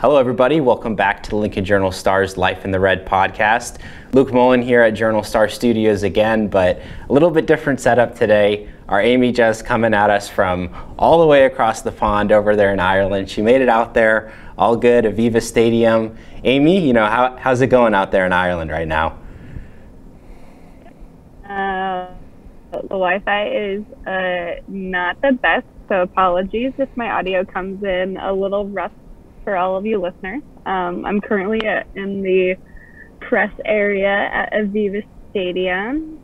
Hello, everybody. Welcome back to the Lincoln Journal-Star's Life in the Red podcast. Luke Mullin here at Journal-Star Studios again, but a little bit different setup today. Our Amie Just coming at us from all the way across the pond over there in Ireland. She made it out there, all good, Aviva Stadium. Amie, how's it going out there in Ireland right now? The Wi-Fi is not the best, so apologies if my audio comes in a little rough for all of you listeners. I'm currently in the press area at Aviva Stadium,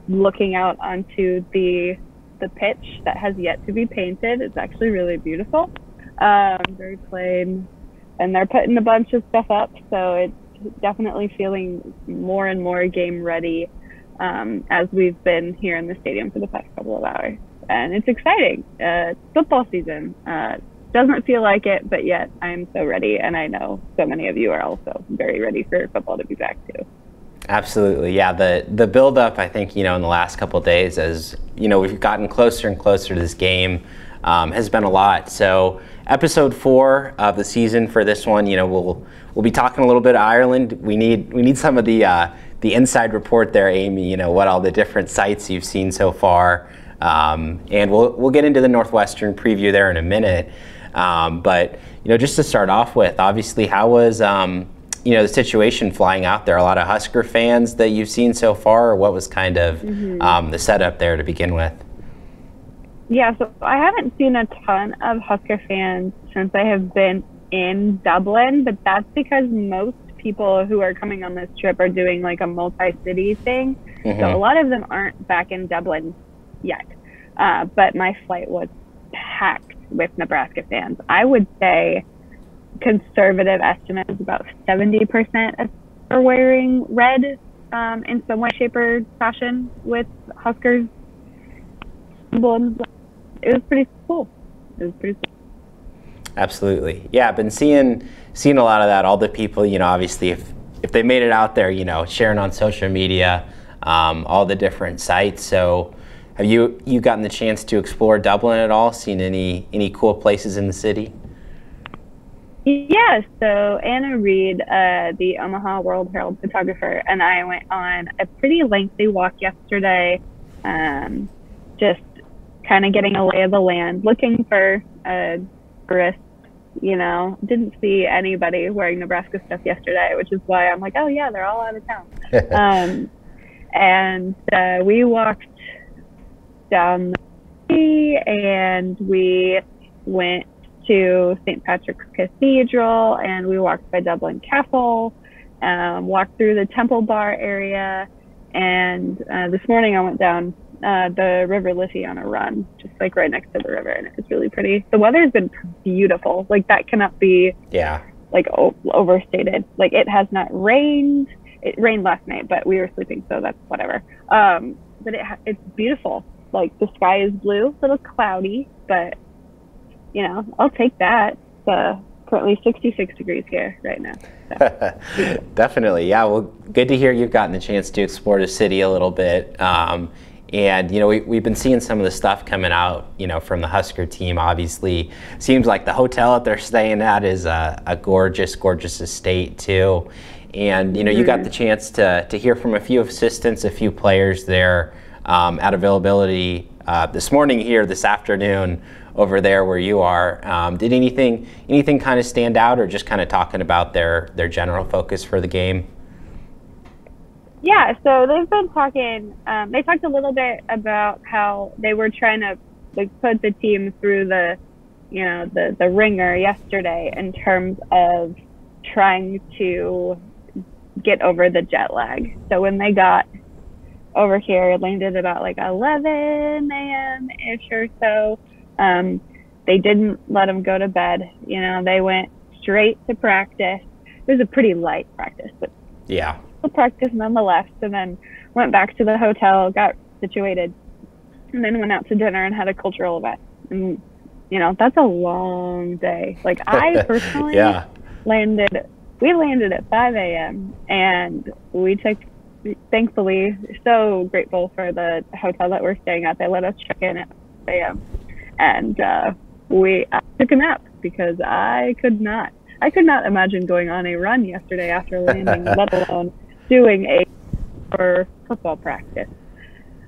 looking out onto the pitch that has yet to be painted. It's actually really beautiful, very plain, and they're putting a bunch of stuff up, so it's definitely feeling more and more game ready as we've been here in the stadium for the past couple of hours. And it's exciting. It's football season. Doesn't feel like it, but yet I am so ready, and I know so many of you are also very ready for football to be back too. Absolutely, yeah. The build-up, I think, in the last couple of days, as we've gotten closer and closer to this game, has been a lot. So, episode 4 of the season for this one, we'll be talking a little bit of Ireland. We need some of the inside report there, Amie. What all the different sites you've seen so far, and we'll get into the Northwestern preview there in a minute. But just to start off with, obviously, how was the situation flying out there? A lot of Husker fans that you've seen so far, or what was kind of the setup there to begin with? Yeah, so I haven't seen a ton of Husker fans since I have been in Dublin, but that's because most people who are coming on this trip are doing like a multi-city thing. So a lot of them aren't back in Dublin yet. But my flight was packed with Nebraska fans. I would say conservative estimate is about 70% are wearing red in some way, shape, or fashion with Huskers emblems. It was pretty cool. Absolutely. Yeah, I've been seeing a lot of that. All the people, obviously, if they made it out there, sharing on social media, all the different sites. So have you gotten the chance to explore Dublin at all? Seen any cool places in the city? Yeah, so Anna Reed, the Omaha World Herald photographer, and I went on a pretty lengthy walk yesterday, just kind of getting a lay of the land, looking for tourists. Didn't see anybody wearing Nebraska stuff yesterday, which is why I'm like, oh yeah, they're all out of town. And we walked down the city, and we went to St. Patrick's Cathedral, and we walked by Dublin Castle, walked through the Temple Bar area, and this morning I went down the River Liffey on a run, just like right next to the river, and it was really pretty. The weather has been beautiful. Like, that cannot be overstated. Like, it has not rained. It rained last night, but we were sleeping, so that's whatever. But it's beautiful. Like, the sky is blue, a little cloudy, but I'll take that. It's currently 66 degrees here right now. So. Definitely, yeah. Well, good to hear you've gotten the chance to explore the city a little bit. And we've been seeing some of the stuff coming out, from the Husker team. Obviously, seems like the hotel that they're staying at is a gorgeous, gorgeous estate too. And you got the chance to hear from a few assistants, a few players there at availability this morning here, this afternoon over there where you are. Did anything kind of stand out, or just kind of talking about their general focus for the game? Yeah, so they've been talking, they talked a little bit about how they were trying to put the team through the ringer yesterday in terms of trying to get over the jet lag. So when they got over here, it landed about 11 a.m.-ish or so. They didn't let them go to bed. They went straight to practice. It was a pretty light practice, but yeah, practice nonetheless, and then went back to the hotel, got situated, and then went out to dinner and had a cultural event. And that's a long day. Like, I personally we landed at 5 a.m. and we took, thankfully, so grateful for the hotel that we're staying at. They let us check in at 5 a.m. and I took a nap because I could not. I could not imagine going on a run yesterday after landing, let alone doing a or football practice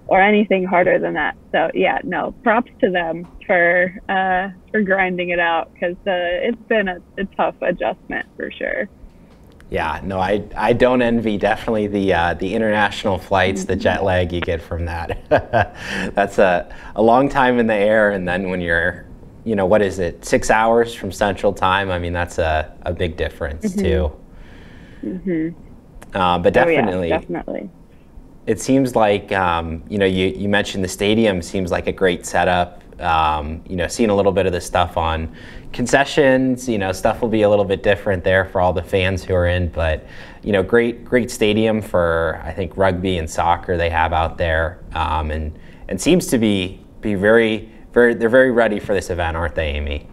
or anything harder than that. So yeah, no, props to them for grinding it out, because it's been a tough adjustment for sure. Yeah, no, I don't envy definitely the international flights, the jet lag you get from that. That's a long time in the air, and then when you're, what is it, 6 hours from Central Time? I mean, that's a big difference too. But definitely, definitely. It seems like, you mentioned the stadium seems like a great setup. Seeing a little bit of the stuff on concessions, stuff will be a little bit different there for all the fans who are in, but, great stadium for, I think, rugby and soccer they have out there. And seems to be very, they're very ready for this event, aren't they, Amie?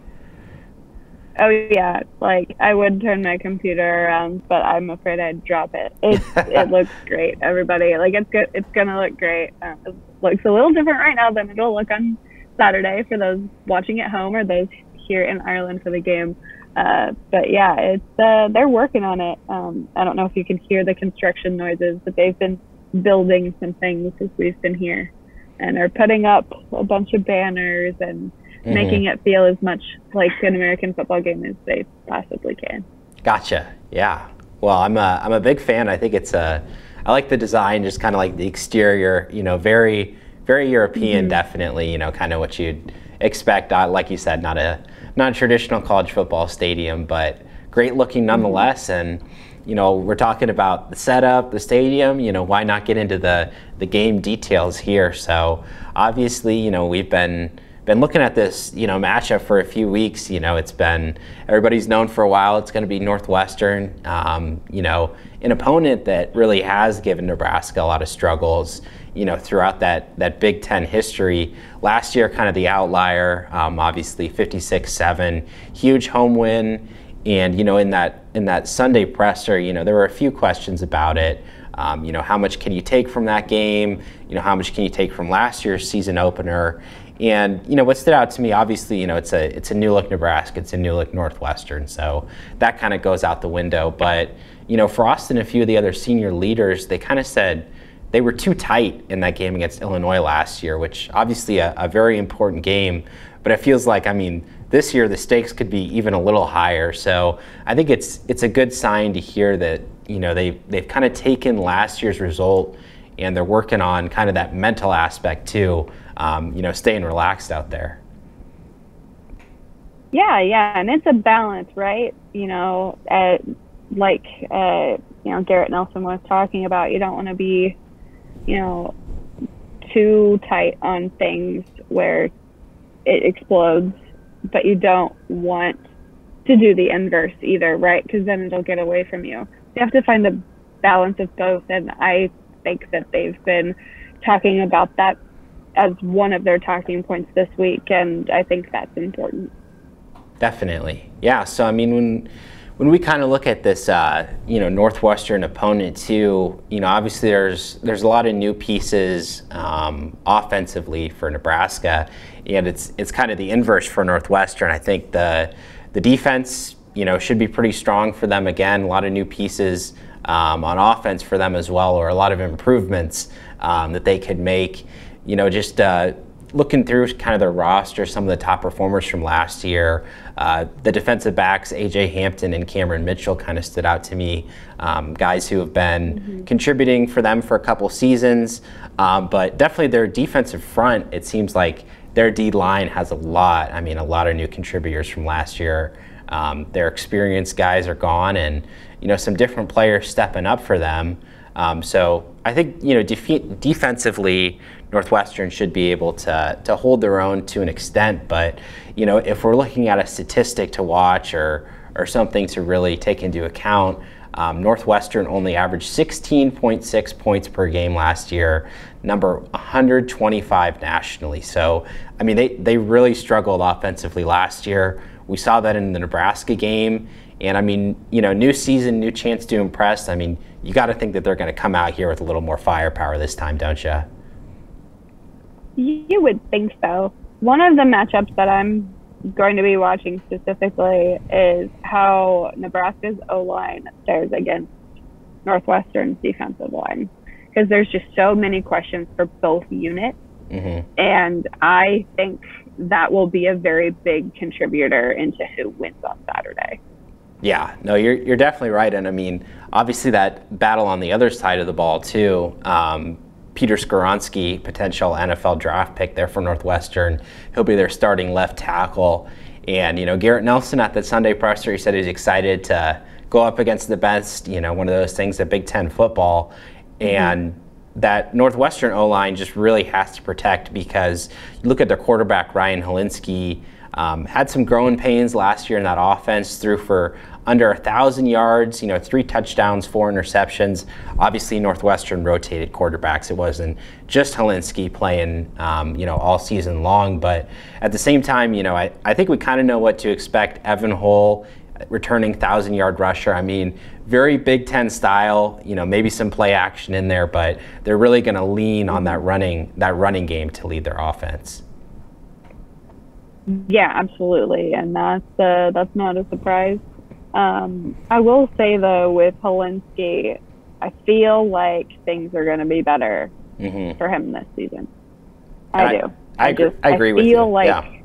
Oh yeah, like I would turn my computer around, but I'm afraid I'd drop it. It looks great, everybody. Like it's good. It's gonna look great. It looks a little different right now than it'll look on Saturday for those watching at home or those here in Ireland for the game. But yeah, it's they're working on it. I don't know if you can hear the construction noises, but they've been building some things as we've been here, and are putting up a bunch of banners and making it feel as much like an American football game as they possibly can. Gotcha. Yeah. Well, I'm a big fan. I think I like the design, just kind of like the exterior. Very very European, definitely. Kind of what you'd expect. Like you said, not a traditional college football stadium, but great looking nonetheless. And we're talking about the setup, the stadium. Why not get into the game details here? So obviously, we've been looking at this, matchup for a few weeks. It's been, everybody's known for a while it's going to be Northwestern, an opponent that really has given Nebraska a lot of struggles, throughout that Big Ten history. Last year, kind of the outlier, obviously 56-7, huge home win. And, in that Sunday presser, there were a few questions about it. How much can you take from that game? How much can you take from last year's season opener? And what stood out to me, obviously, it's a new look Nebraska, it's a new look Northwestern, so that kind of goes out the window. But for Austin, a few of the other senior leaders, they kind of said they were too tight in that game against Illinois last year, which obviously a very important game. But it feels like, this year the stakes could be even a little higher. So I think it's a good sign to hear that they've kind of taken last year's result and they're working on kind of that mental aspect too. Staying relaxed out there. Yeah, and it's a balance, right? Garrett Nelson was talking about, you don't want to be, too tight on things where it explodes, but you don't want to do the inverse either, right? Because then it'll get away from you. You have to find the balance of both, and I think that they've been talking about that as one of their talking points this week, and I think that's important. Definitely, yeah. So when we kind of look at this, Northwestern opponent too, obviously there's a lot of new pieces offensively for Nebraska, and it's kind of the inverse for Northwestern. I think the defense, should be pretty strong for them again. A lot of new pieces on offense for them as well, or a lot of improvements that they could make. Just looking through kind of their roster, some of the top performers from last year, the defensive backs, A.J. Hampton and Cameron Mitchell kind of stood out to me, guys who have been contributing for them for a couple seasons, but definitely their defensive front, it seems like their D-line has a lot of new contributors from last year. Their experienced guys are gone, and some different players stepping up for them. So I think defensively, Northwestern should be able to hold their own to an extent. But if we're looking at a statistic to watch or something to really take into account, Northwestern only averaged 16.6 points per game last year, number 125 nationally. So they really struggled offensively last year. We saw that in the Nebraska game. And new season, new chance to impress. You got to think that they're going to come out here with a little more firepower this time, don't you? You would think so. One of the matchups that I'm going to be watching specifically is how Nebraska's O-line fares against Northwestern's defensive line, because there's just so many questions for both units. And I think that will be a very big contributor into who wins on Saturday. Yeah, no, you're definitely right. And I mean, obviously that battle on the other side of the ball too. Peter Skaronski, potential NFL draft pick there for Northwestern. He'll be their starting left tackle. And, Garrett Nelson at the Sunday presser, he said he's excited to go up against the best, one of those things, that Big Ten football. And that Northwestern O-line just really has to protect, because you look at their quarterback, Ryan Helinski, had some growing pains last year in that offense, threw for under 1,000 yards, 3 touchdowns, 4 interceptions. Obviously, Northwestern rotated quarterbacks. It wasn't just Helinski playing, all season long. But at the same time, I think we kind of know what to expect. Evan Hull, returning 1,000-yard rusher. I mean, very Big Ten style, maybe some play action in there, but they're really going to lean on that running game to lead their offense. Yeah, absolutely. And that's not a surprise. I will say, though, with Helinski, I feel like things are going to be better for him this season. I do. I agree with you. I feel like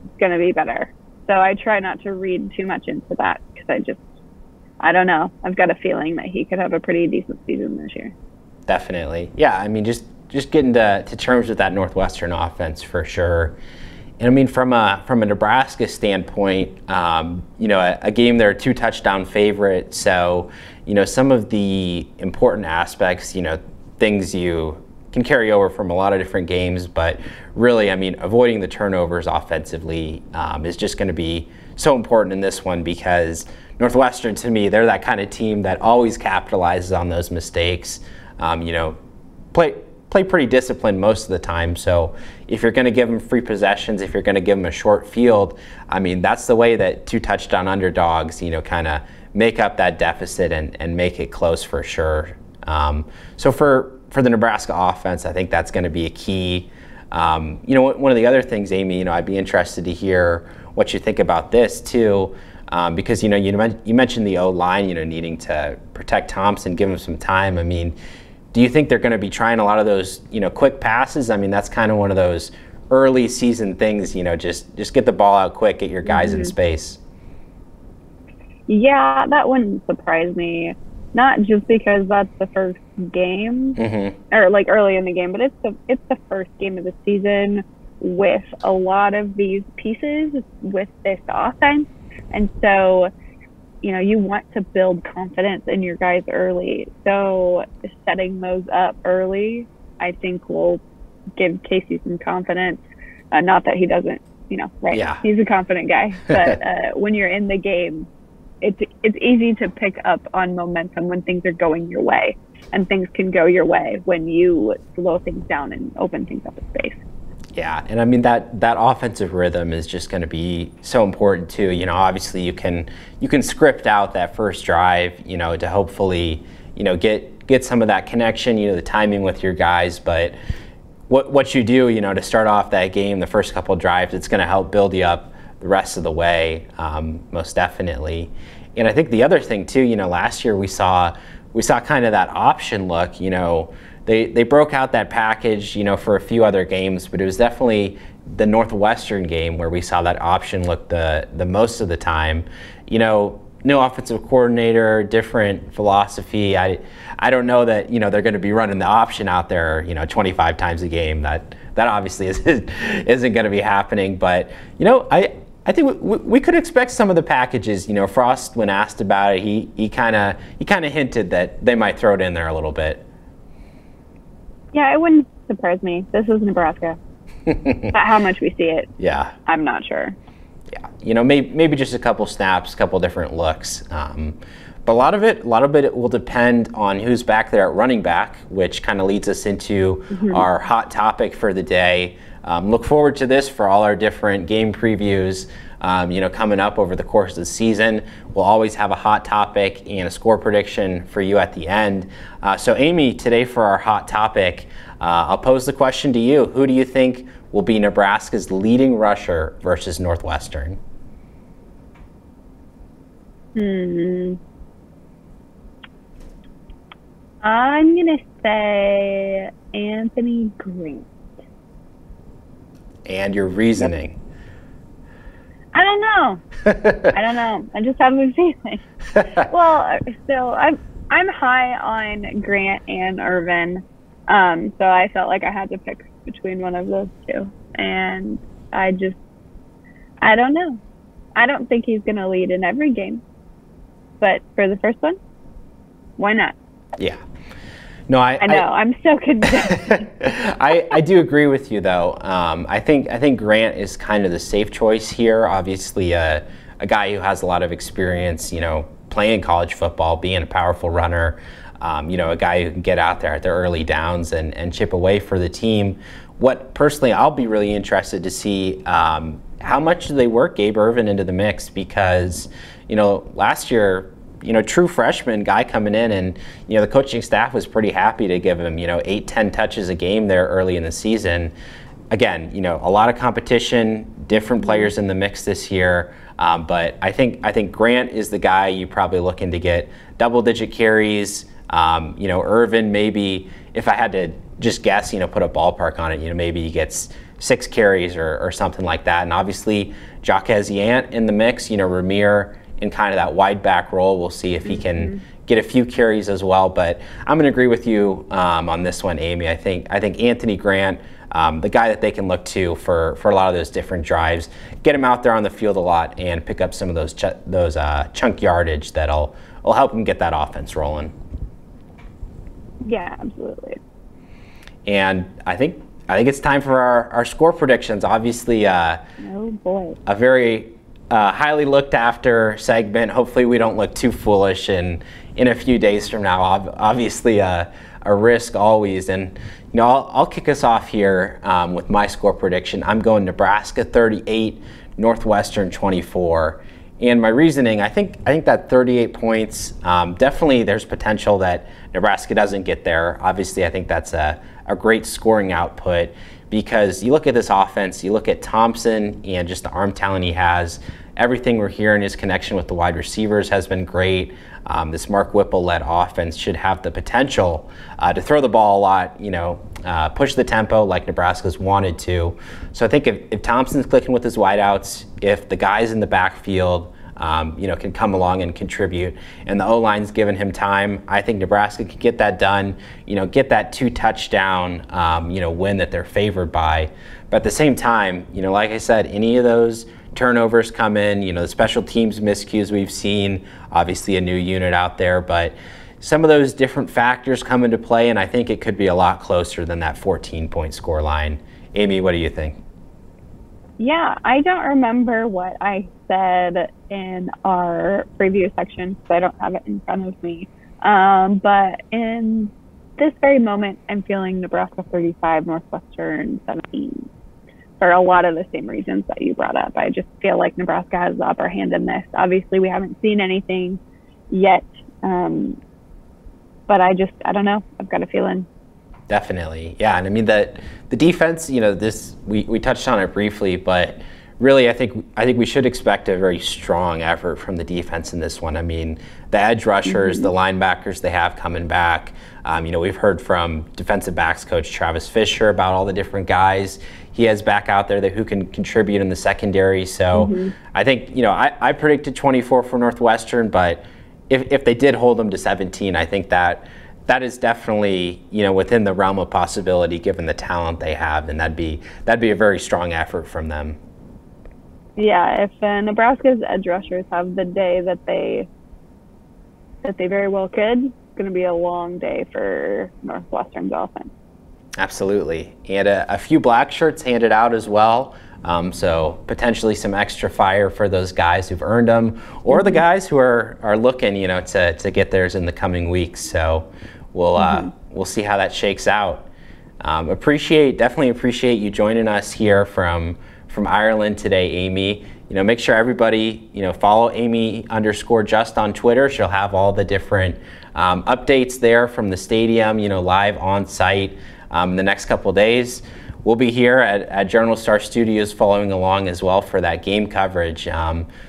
it's going to be better. So I try not to read too much into that, because I don't know. I've got a feeling that he could have a pretty decent season this year. Definitely. Yeah, I mean, just getting to terms with that Northwestern offense for sure. And I mean, from a Nebraska standpoint, a game they're a 2-touchdown favorite. So, some of the important aspects, things you can carry over from a lot of different games, but really, I mean, avoiding the turnovers offensively is just going to be so important in this one, because Northwestern, to me, they're that kind of team that always capitalizes on those mistakes. Play pretty disciplined most of the time. So if you're going to give them free possessions, if you're going to give them a short field, I mean, that's the way that 2-touchdown underdogs, kind of make up that deficit and make it close for sure. So for the Nebraska offense, I think that's going to be a key. One of the other things, Amie, I'd be interested to hear what you think about this too, because you mentioned the O-line, needing to protect Thompson, give him some time. I mean, do you think they're going to be trying a lot of those, quick passes? I mean, that's kind of one of those early season things, just get the ball out quick, get your guys in space. Yeah, that wouldn't surprise me. Not just because that's the first game, or like early in the game, but it's the first game of the season with a lot of these pieces with this offense. And so, you want to build confidence in your guys early. So setting those up early, I think, will give Casey some confidence. Not that he doesn't, right? Yeah. He's a confident guy. But when you're in the game, it's easy to pick up on momentum when things are going your way. And things can go your way when you slow things down and open things up in space. Yeah, and I mean that offensive rhythm is just going to be so important too. Obviously you can script out that first drive, to hopefully, get some of that connection, the timing with your guys. But what you do, to start off that game, the first couple of drives, it's going to help build you up the rest of the way, most definitely. And I think the other thing too, last year we saw kind of that option look, They broke out that package, for a few other games, but it was definitely the Northwestern game where we saw that option look the most of the time. New offensive coordinator, different philosophy. I don't know that they're going to be running the option out there 25 times a game. That obviously isn't going to be happening. But I think we could expect some of the packages. Frost, when asked about it, he kind of hinted that they might throw it in there a little bit. Yeah, it wouldn't surprise me. This is Nebraska. But how much we see it, I'm not sure. Yeah, maybe just a couple snaps, a couple different looks. But a lot of it will depend on who's back there at running back, which kind of leads us into our hot topic for the day. Look forward to this for all our different game previews. Coming up over the course of the season. We'll always have a hot topic and a score prediction for you at the end. So Amie, today for our hot topic, I'll pose the question to you. Who do you think will be Nebraska's leading rusher versus Northwestern? I'm going to say Anthony Grant. And your reasoning? I don't know. I just have a feeling. Well, so I'm high on Grant and Irvin. So I felt like I had to pick between one of those two. And I don't know. I don't think he's going to lead in every game. But for the first one, why not? Yeah. No, I know. I'm so convinced. I do agree with you, though. I think Grant is kind of the safe choice here. Obviously, a guy who has a lot of experience, playing college football, being a powerful runner. A guy who can get out there at the early downs and chip away for the team. What personally, I'll be really interested to see how much do they work Gabe Ervin into the mix, because last year, true freshman guy coming in, and the coaching staff was pretty happy to give him 8-10 touches a game there early in the season. Again, a lot of competition, different players in the mix this year, but I think Grant is the guy you probably looking to get double-digit carries. Ervin, maybe if I had to just guess, put a ballpark on it, maybe he gets 6 carries or something like that. And obviously, Jaquez Yant in the mix, Ramir in kind of that wide back role. We'll see if he can get a few carries as well. But I'm going to agree with you on this one, Amie. I think Anthony Grant, the guy that they can look to for a lot of those different drives, get him out there on the field a lot and pick up some of those chunk yardage that'll help him get that offense rolling. Yeah, absolutely. And I think it's time for our score predictions. Obviously, oh boy, a very highly looked after segment. Hopefully we don't look too foolish in a few days from now. Obviously a risk always. And I'll kick us off here with my score prediction. I'm going Nebraska 38, Northwestern 24. And my reasoning, I think that 38 points, definitely there's potential that Nebraska doesn't get there. Obviously, I think that's a great scoring output, because you look at this offense, you look at Thompson and just the arm talent he has. Everything we're hearing, his connection with the wide receivers has been great. This Mark Whipple-led offense should have the potential to throw the ball a lot, push the tempo like Nebraska's wanted to. So I think if Thompson's clicking with his wideouts, if the guys in the backfield can come along and contribute, and the O-line's giving him time, I think Nebraska can get that done, get that 2-touchdown, win that they're favored by. But at the same time, like I said, any of those turnovers come in, the special teams miscues we've seen, obviously a new unit out there, but some of those different factors come into play, and I think it could be a lot closer than that 14-point score line. Amie, what do you think? Yeah, I don't remember what I said in our preview section, because I don't have it in front of me. But in this very moment, I'm feeling Nebraska 35, Northwestern 17. For a lot of the same reasons that you brought up. I just feel like Nebraska has the upper hand in this. Obviously, we haven't seen anything yet, but I don't know. I've got a feeling. Definitely, yeah. And I mean the defense. We touched on it briefly, but really, I think we should expect a very strong effort from the defense in this one. I mean, the edge rushers, the linebackers they have coming back. We've heard from defensive backs coach Travis Fisher about all the different guys he has back out there who can contribute in the secondary. So I think, I predicted 24 for Northwestern, but if they did hold them to 17, I think that is definitely, within the realm of possibility given the talent they have, and that'd be a very strong effort from them. Yeah, if Nebraska's edge rushers have the day that they very well could, it's going to be a long day for Northwestern's offense. Absolutely. And a few black shirts handed out as well. So potentially some extra fire for those guys who've earned them, or the guys who are looking, to get theirs in the coming weeks. So we'll see how that shakes out. Definitely appreciate you joining us here from Ireland today, Amie. Make sure everybody, follow Amie_Just on Twitter. She'll have all the different updates there from the stadium, live on site. in the next couple of days. We'll be here at Journal Star Studios following along as well for that game coverage.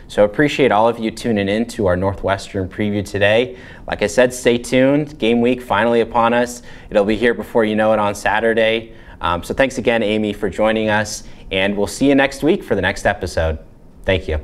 So appreciate all of you tuning in to our Northwestern preview today. Like I said, stay tuned. Game week finally upon us. It'll be here before you know it on Saturday. So thanks again, Amie, for joining us, and we'll see you next week for the next episode. Thank you.